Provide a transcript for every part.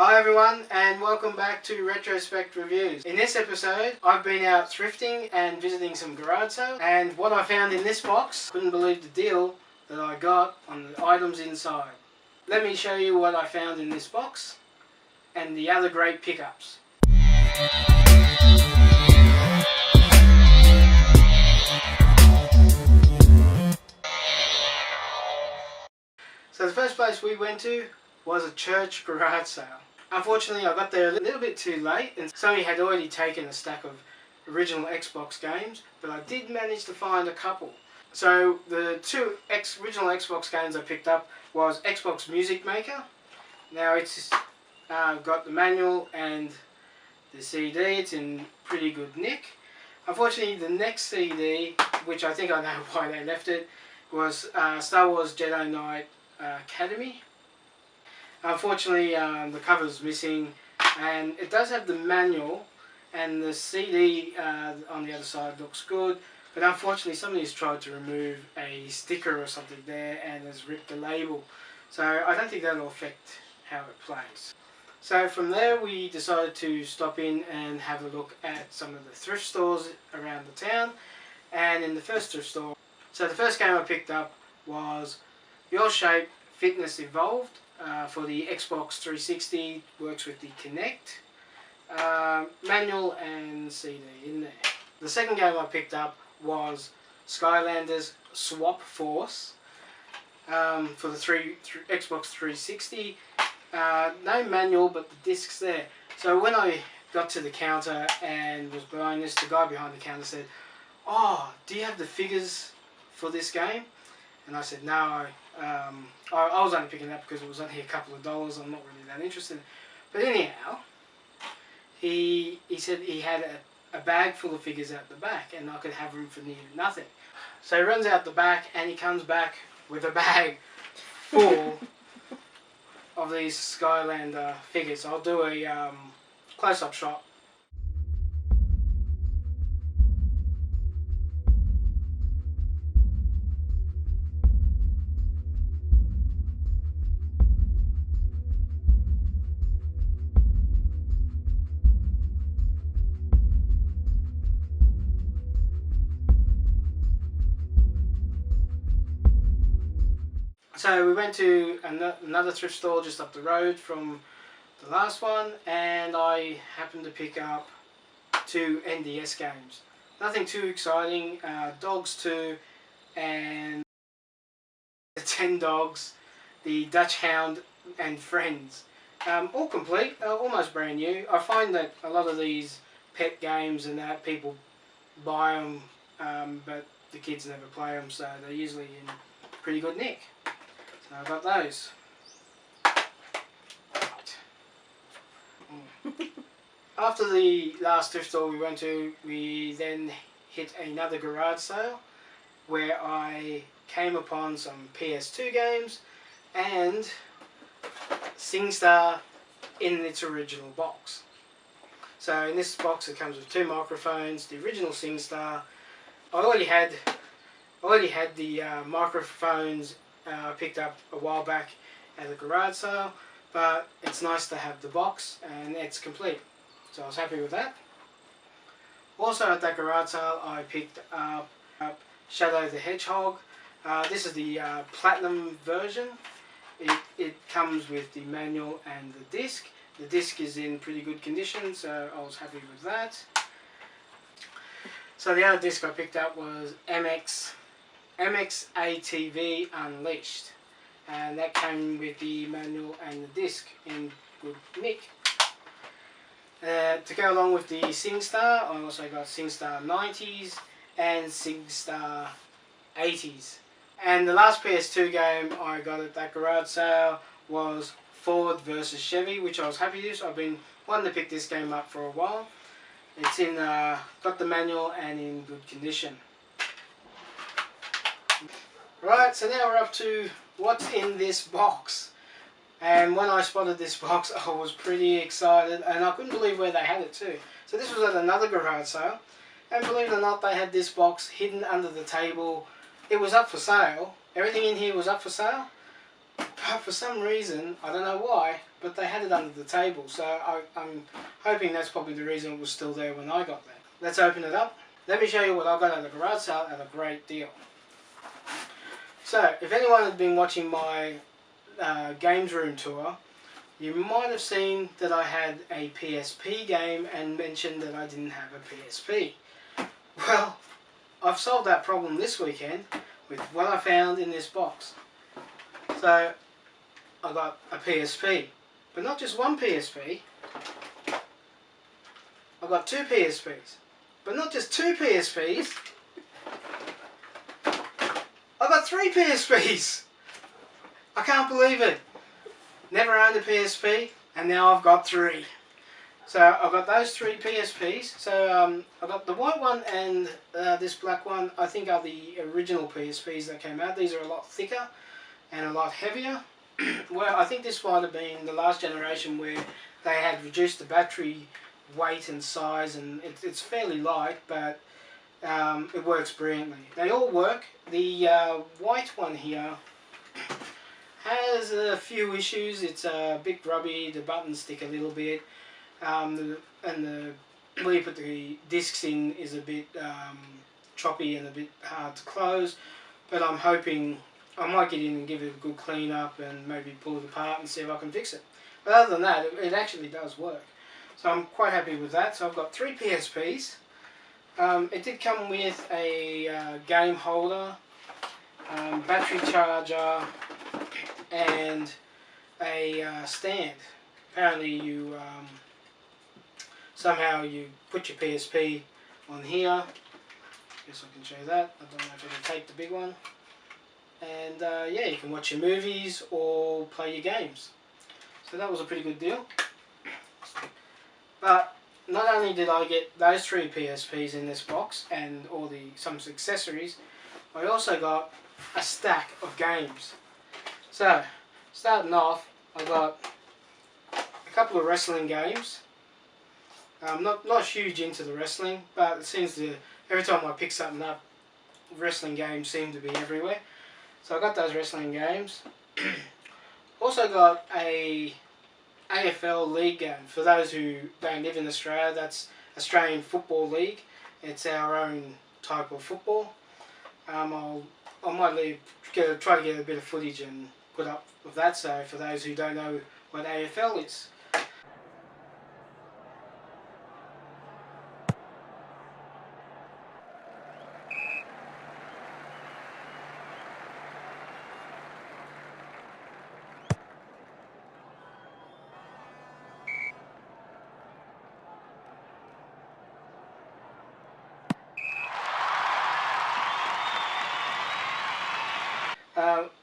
Hi everyone, and welcome back to Retrospectreviews. In this episode, I've been out thrifting and visiting some garage sales, and what I found in this box, couldn't believe the deal that I got on the items inside. Let me show you what I found in this box and the other great pickups. So the first place we went to was a church garage sale. Unfortunately, I got there a little bit too late and somebody had already taken a stack of original Xbox games, but I did manage to find a couple. So the two original Xbox games I picked up was Xbox Music Maker. Now it's got the manual and the CD. It's in pretty good nick. Unfortunately, the next CD, which I think I know why they left it, was Star Wars Jedi Knight Academy. Unfortunately, the cover's missing, and it does have the manual, and the CD on the other side looks good, but unfortunately somebody's tried to remove a sticker or something there and has ripped the label, so I don't think that'll affect how it plays. So from there we decided to stop in and have a look at some of the thrift stores around the town. And in the first thrift store, so the first game I picked up was Your Shape Fitness Evolved for the Xbox 360, works with the Kinect, manual and CD in there. The second game I picked up was Skylanders Swap Force for the Xbox 360. No manual, but the discs there. So when I got to the counter and was buying this, the guy behind the counter said, "Oh, do you have the figures for this game?" And I said, "No, I was only picking it up because it was only a couple of dollars. I'm not really that interested." But anyhow, he said he had a bag full of figures at the back and I could have them for near nothing. So he runs out the back and he comes back with a bag full of these Skylander figures. I'll do a close-up shot. So we went to another thrift store just up the road from the last one, and I happened to pick up two NDS games. Nothing too exciting. Dogs 2 and the 10 Dogs, the Dutch Hound and Friends. All complete, almost brand new. I find that a lot of these pet games and that people buy them, but the kids never play them, so they're usually in pretty good nick. So I got those. After the last thrift store we went to, we then hit another garage sale where I came upon some PS2 games and SingStar in its original box. So in this box it comes with two microphones, the original SingStar. I already had the microphones picked up a while back at a garage sale, but it's nice to have the box and it's complete, so I was happy with that. Also at that garage sale I picked up Shadow the Hedgehog. This is the platinum version. It comes with the manual and the disc. The disc is in pretty good condition, so I was happy with that. So the other disc I picked up was MX-ATV Unleashed, and that came with the manual and the disc in good nick. To go along with the SingStar, I also got SingStar 90s and SingStar 80s. And the last PS2 game I got at that garage sale was Ford versus Chevy, which I was happy with. I've been wanting to pick this game up for a while. It's in got the manual and in good condition. Right, so now we're up to what's in this box. And when I spotted this box, I was pretty excited, and I couldn't believe where they had it too. So this was at another garage sale, and believe it or not, they had this box hidden under the table. It was up for sale. Everything in here was up for sale, but for some reason, I don't know why, but they had it under the table, so I'm hoping that's probably the reason it was still there when I got there. Let's open it up. Let me show you what I got at the garage sale at a great deal. So, if anyone had been watching my games room tour, you might have seen that I had a PSP game and mentioned that I didn't have a PSP. Well, I've solved that problem this weekend with what I found in this box. So, I got a PSP, but not just one PSP. I got two PSPs, but not just two PSPs. I got three PSPs. I can't believe it. Never owned a PSP, and now I've got three. So I've got those three PSPs. So I've got the white one and this black one. I think are the original PSPs that came out. These are a lot thicker and a lot heavier. Well, I think this might have been the last generation where they had reduced the battery weight and size, and it's fairly light, but it works brilliantly. They all work. The white one here has a few issues. It's a bit grubby, the buttons stick a little bit, and where you put the discs in is a bit choppy and a bit hard to close, but I'm hoping I might get in and give it a good clean up and maybe pull it apart and see if I can fix it. But other than that, it actually does work. So I'm quite happy with that. So I've got three PSPs. It did come with a game holder, battery charger, and a stand. Apparently you somehow you put your PSP on here. Guess I can show you that. I don't know if I can take the big one. And yeah, you can watch your movies or play your games. So that was a pretty good deal. But not only did I get those three PSPs in this box and all some accessories, I also got a stack of games. So, starting off, I got a couple of wrestling games. I'm not huge into the wrestling, but it seems to, every time I pick something up, wrestling games seem to be everywhere. So I got those wrestling games. Also got a AFL League game. For those who don't live in Australia, that's Australian Football League. It's our own type of football. I might try to get a bit of footage and put up with that, so for those who don't know what AFL is.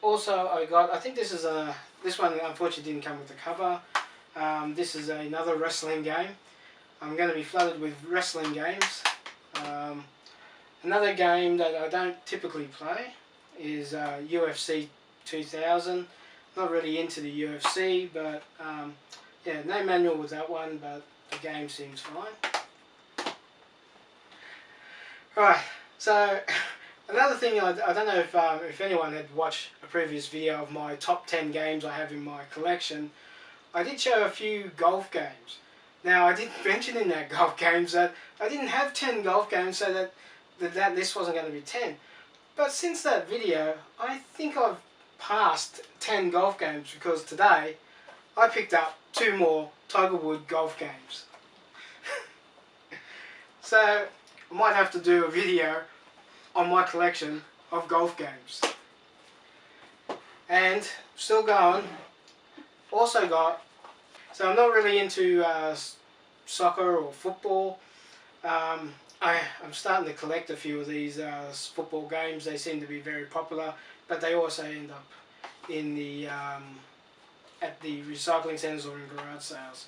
Also, I think this is this one unfortunately didn't come with the cover. This is another wrestling game. I'm going to be flooded with wrestling games. Another game that I don't typically play is UFC 2000. Not really into the UFC, but yeah, no manual with that one, but the game seems fine. Right, so another thing, I don't know if anyone had watched a previous video of my top 10 games I have in my collection. I did show a few golf games. Now, I did mention in that golf games that I didn't have 10 golf games, so that list wasn't going to be 10. But since that video, I think I've passed 10 golf games, because today I picked up 2 more Tiger Woods golf games. So I might have to do a video on my collection of golf games. And still going, also got, so I'm not really into soccer or football. I'm starting to collect a few of these football games. They seem to be very popular, but they also end up in the at the recycling centres or in garage sales.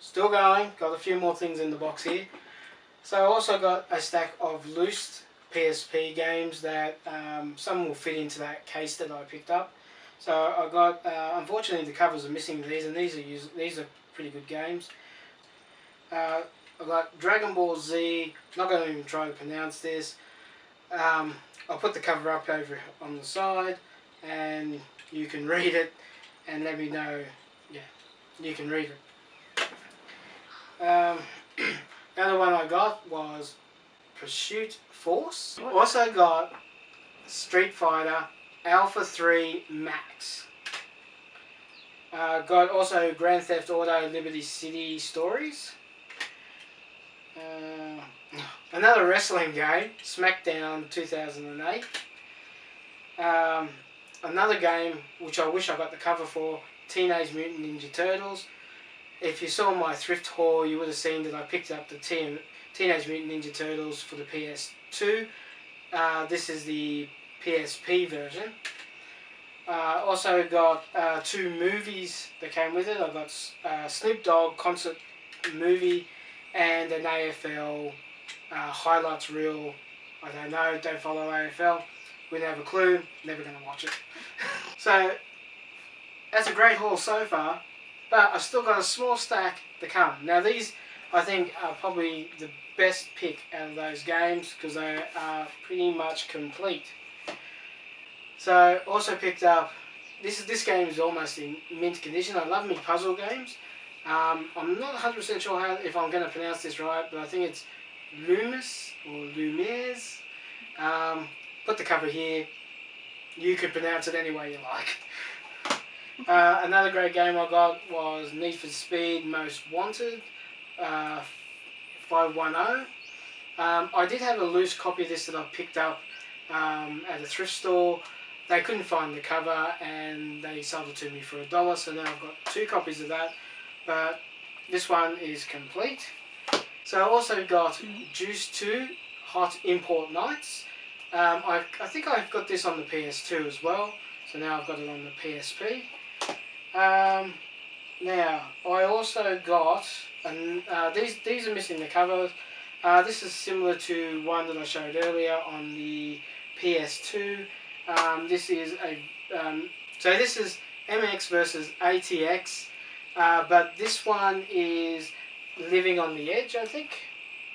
Still going, got a few more things in the box here. So I also got a stack of loose PSP games that some will fit into that case that I picked up. So I got, unfortunately the covers are missing these, and these are pretty good games. I got Dragon Ball Z. Not going to even try to pronounce this. I'll put the cover up over on the side, and you can read it and let me know, yeah, you can read it. The other one I got was Pursuit Force. Also got Street Fighter Alpha 3 Max. Got also Grand Theft Auto Liberty City Stories. Another wrestling game, SmackDown 2008. Another game which I wish I got the cover for, Teenage Mutant Ninja Turtles. If you saw my Thrift Haul, you would have seen that I picked up the Teenage Mutant Ninja Turtles for the PS2. This is the PSP version. Also got 2 movies that came with it. I got Snoop Dogg concert movie and an AFL highlights reel. I don't know, don't follow AFL. Wouldn't have a clue, never going to watch it. So, that's a great haul so far, but I've still got a small stack to come. Now these, I think, are probably the best pick out of those games because they are pretty much complete. So, also picked up, this game is almost in mint condition. I love me puzzle games. I'm not 100% sure if I'm going to pronounce this right, but I think it's Loomis or Lumiere. Put the cover here. You can pronounce it any way you like. Another great game I got was Need for Speed Most Wanted 510. I did have a loose copy of this that I picked up at a thrift store. They couldn't find the cover and they sold it to me for $1, so now I've got 2 copies of that, but this one is complete. So I also got Juice 2 Hot Import Nights. I think I've got this on the PS2 as well, so now I've got it on the PSP. Now, I also got, these are missing the covers. This is similar to one that I showed earlier on the PS2. This is this is MX versus ATX, but this one is Living on the Edge, I think.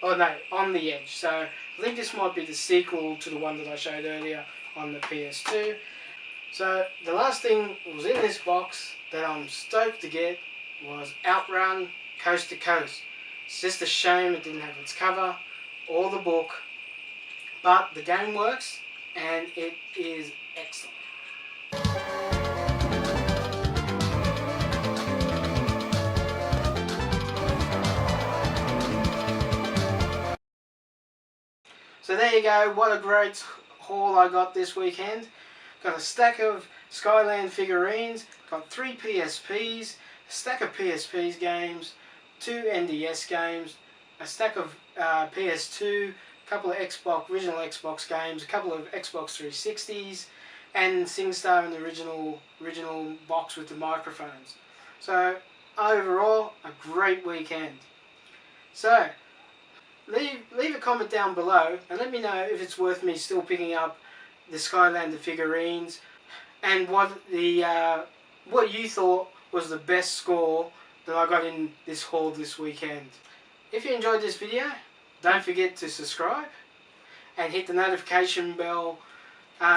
Oh no, On the Edge. So I think this might be the sequel to the one that I showed earlier on the PS2. So the last thing that was in this box that I'm stoked to get was Outrun Coast to Coast. It's just a shame it didn't have its cover or the book, but the game works and it is excellent. So there you go, what a great haul I got this weekend. Got a stack of Skyland figurines, got 3 PSPs, a stack of PSP's games, 2 NDS games, a stack of PS2, a couple of original Xbox games, a couple of Xbox 360s, and SingStar in the original box with the microphones. So overall, a great weekend. So leave a comment down below and let me know if it's worth me still picking up the Skylander figurines, and what you thought was the best score that I got in this haul this weekend. If you enjoyed this video, don't forget to subscribe and hit the notification bell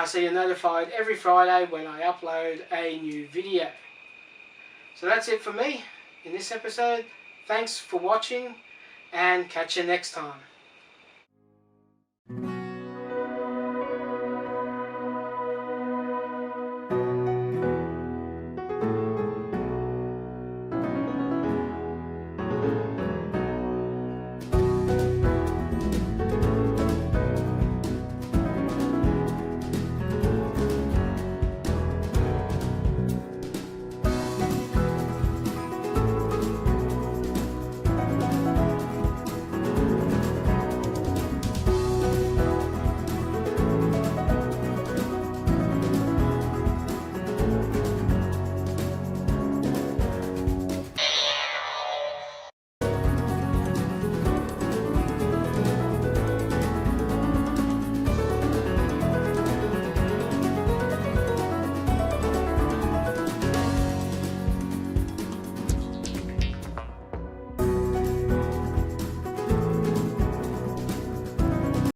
so you're notified every Friday when I upload a new video. So that's it for me in this episode. Thanks for watching and catch you next time.